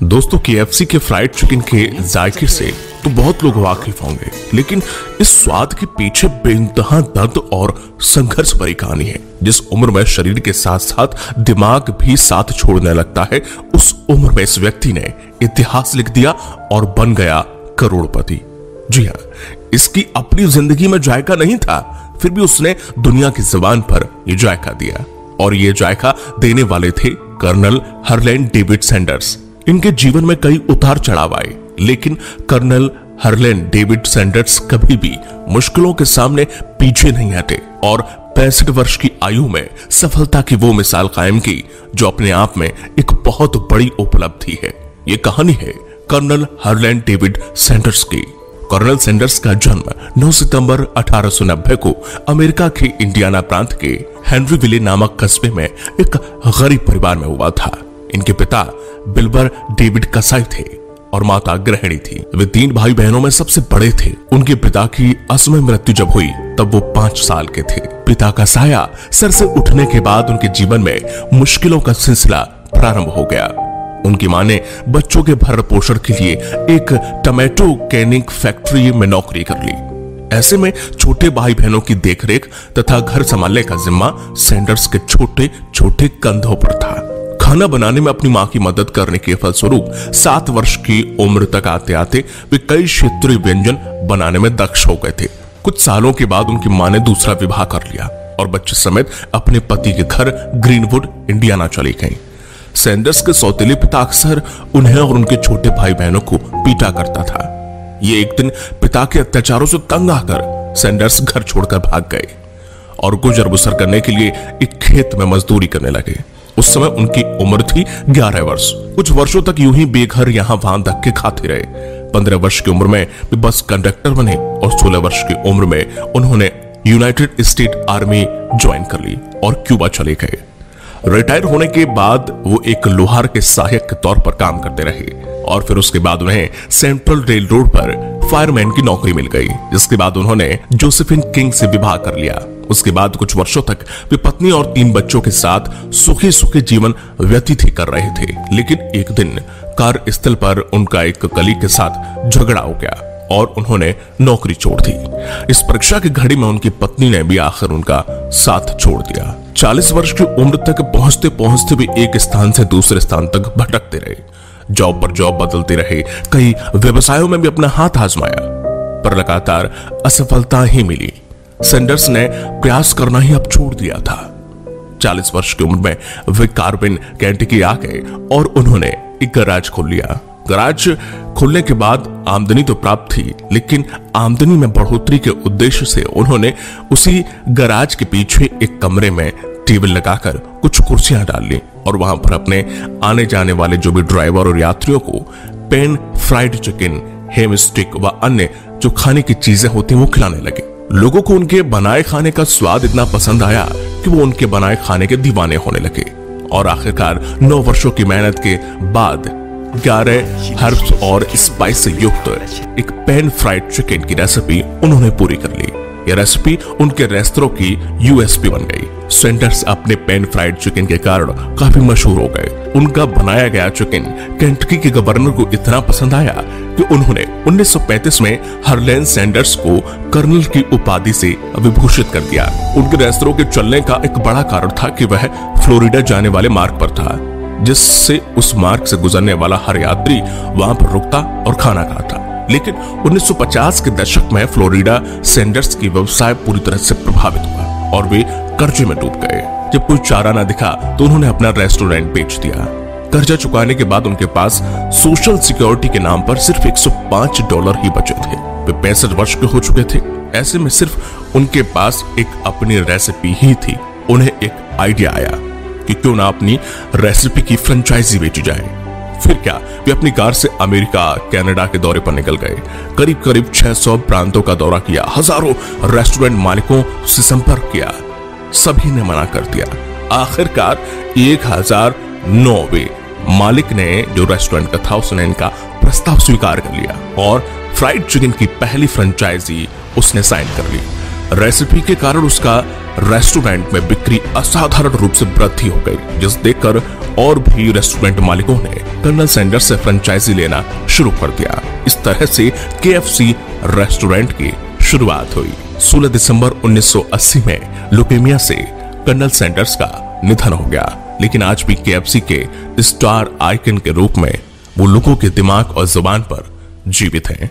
दोस्तों, KFC के fried chicken के जायके से तो बहुत लोग वाकिफ होंगे, लेकिन इस स्वाद के पीछे बेइंतहा दर्द और संघर्ष भरी कहानी है। जिस उम्र में शरीर के साथ साथ दिमाग भी साथ छोड़ने लगता है, उस उम्र में इस व्यक्ति ने इतिहास लिख दिया और बन गया करोड़पति। जी हाँ, इसकी अपनी जिंदगी में जायका नहीं था, फिर भी उसने दुनिया की जुबान पर यह जायका दिया, और ये जायका देने वाले थे कर्नल हरलैंड डेविड सैंडर्स। इनके जीवन में कई उतार चढ़ाव आए, लेकिन कर्नल हरलैंड डेविड सैंडर्स कभी भी मुश्किलों के सामने पीछे नहीं हटे और 65 वर्ष की आयु में सफलता की वो मिसाल कायम की जो अपने आप में एक बहुत बड़ी उपलब्धि है। ये कहानी है कर्नल हरलैंड डेविड सैंडर्स की। कर्नल सैंडर्स का जन्म 9 सितंबर 1890 को अमेरिका के इंडियाना प्रांत के हेनरीविले नामक कस्बे में एक गरीब परिवार में हुआ था। इनके पिता बिल्बर डेविड कसाई थे और माता गृहिणी थी। वे 3 भाई बहनों में सबसे बड़े थे। उनके पिता की असमय मृत्यु जब हुई तब वो 5 साल के थे। पिता का साया सर से उठने के बाद उनके जीवन में मुश्किलों का सिलसिला प्रारंभ हो गया। उनकी मां ने बच्चों के भरण पोषण के लिए एक टमाटो कैनिंग फैक्ट्री में नौकरी कर ली। ऐसे में छोटे भाई बहनों की देखरेख तथा घर संभालने का जिम्मा सैंडर्स के छोटे छोटे कंधों पर था। खाना बनाने में अपनी मां की मदद करने के फलस्वरूप 7 वर्ष की उम्र तक आते आते वे कई क्षेत्रीय व्यंजन बनाने में दक्ष हो गए थे। कुछ सालों के बाद उनकी मां ने दूसरा विवाह कर लिया और बच्चे समेत अपने पति के घर ग्रीनवुड इंडियाना चली गईं। सैंडर्स के सौतेले पिता अक्सर उन्हें और उनके छोटे भाई बहनों को पीटा करता था। ये एक दिन पिता के अत्याचारों से तंग आकर सैंडर्स घर छोड़कर भाग गए और गुजर बसर करने के लिए एक खेत में मजदूरी करने लगे। उस समय उनकी उम्र थी 11 वर्ष। कुछ वर्षों तक यूं ही बेघर यहां वहां धक्के खाते रहे। 15 वर्ष की उम्र में वे बस कंडक्टर बने और 16 वर्ष की उम्र में उन्होंने यूनाइटेड स्टेट आर्मी ज्वाइन कर ली और क्यूबा चले गए। रिटायर होने के बाद वो एक लोहार के सहायक के तौर पर काम करते रहे और फिर उसके बाद उन्हें सेंट्रल रेल रोड पर फायरमैन की नौकरी मिल गई, जिसके बाद उन्होंने जोसेफिन किंग से विवाह कर लिया। उसके बाद कुछ वर्षों तक वे पत्नी और 3 बच्चों के साथ सुखी सुखी जीवन व्यतीत कर रहे थे। लेकिन एक दिन कार्यस्थल पर उनका एक कलीग के साथ झगड़ा हो गया और उन्होंने नौकरी छोड़ दी। इस परीक्षा की घड़ी में उनकी पत्नी ने भी आखिर उनका साथ छोड़ दिया। 40 वर्ष की उम्र तक पहुंचते पहुंचते वे एक स्थान से दूसरे स्थान तक भटकते रहे। जॉब पर जॉब बदलते रहे, कई व्यवसायों में भी अपना हाथ आजमाया, पर लगातार असफलता ही मिली। सैंडर्स ने प्रयास करना ही अब छोड़ दिया था। 40 वर्ष की उम्र में वे कार्बिन केंटकी आ गए और उन्होंने एक गैराज खोल लिया। गैराज खोलने के बाद आमदनी तो प्राप्त थी, लेकिन आमदनी में बढ़ोतरी के उद्देश्य से उन्होंने उसी गैराज के पीछे एक कमरे में टेबल लगाकर कुछ कुर्सियां डाल ली और वहां पर अपने आने जाने वाले जो भी ड्राइवर और यात्रियों को पैन फ्राइड चिकन, हैम स्टिक व अन्य जो खाने की चीजें होती वो खिलाने लगे। लोगों को उनके बनाए खाने का स्वाद इतना पसंद आया कि वो उनके बनाए खाने के दीवाने होने लगे और आखिरकार 9 वर्षों की मेहनत के बाद 11 हर्ब्स और स्पाइस से युक्त एक पैन फ्राइड चिकन की रेसिपी उन्होंने पूरी कर ली। यह रेसिपी उनके रेस्तरां की यूएसपी बन गई। सैंडर्स अपने पैन फ्राइड चिकन के कारण काफी मशहूर हो गए। उनका बनाया गया चिकन केंटकी के गवर्नर को इतना पसंद आया कि उन्होंने 1935 में हरलैंड सैंडर्स को कर्नल की उपाधि से विभूषित कर दिया। उनके रेस्तरां के चलने का एक बड़ा कारण था कि वह फ्लोरिडा जाने वाले मार्ग पर था, जिससे उस मार्ग से गुजरने वाला हर यात्री वहां पर रुकता और खाना खाता। लेकिन 1950 के दशक में फ्लोरिडा सैंडर्स की व्यवसाय पूरी तरह से प्रभावित हुआ और वे कर्जे में डूब गए। जब कोई चारा न दिखा तो उन्होंने अपना रेस्टोरेंट बेच दिया। कर्जा चुकाने के बाद उनके पास सोशल सिक्योरिटी के नाम पर सिर्फ $105 ही बचे थे। वे 65 वर्ष के हो चुके थे। ऐसे में सिर्फ उनके पास एक अपनी रेसिपी ही थी। उन्हें एक आइडिया आया कि क्यों ना अपनी रेसिपी की फ्रेंचाइजी बेची जाए। फिर क्या, वे अपनी कार से अमेरिका, कनाडा के दौरे पर निकल गए। करीब करीब 600 प्रांतों का दौरा किया, हजारों रेस्टोरेंट मालिकों से संपर्क किया, सभी ने मना कर दिया। आखिरकार 1009वें मालिक ने जो रेस्टोरेंट का था उसने इनका प्रस्ताव स्वीकार कर लिया और फ्राइड चिकन की पहली फ्रेंचाइजी उसने साइन कर ली। रेसिपी के कारण उसका रेस्टोरेंट में बिक्री असाधारण रूप से वृद्धि हो गई, जिस देखकर और भी रेस्टोरेंट मालिकों ने कर्नल सैंडर्स से फ्रेंचाइजी लेना शुरू कर दिया। इस तरह से KFC रेस्टोरेंट की शुरुआत हुई। 16 दिसंबर 1980 में ल्यूकेमिया से कर्नल सैंडर्स का निधन हो गया, लेकिन आज भी KFC के स्टार आइकन के रूप में वो लोगों के दिमाग और जुबान पर जीवित हैं।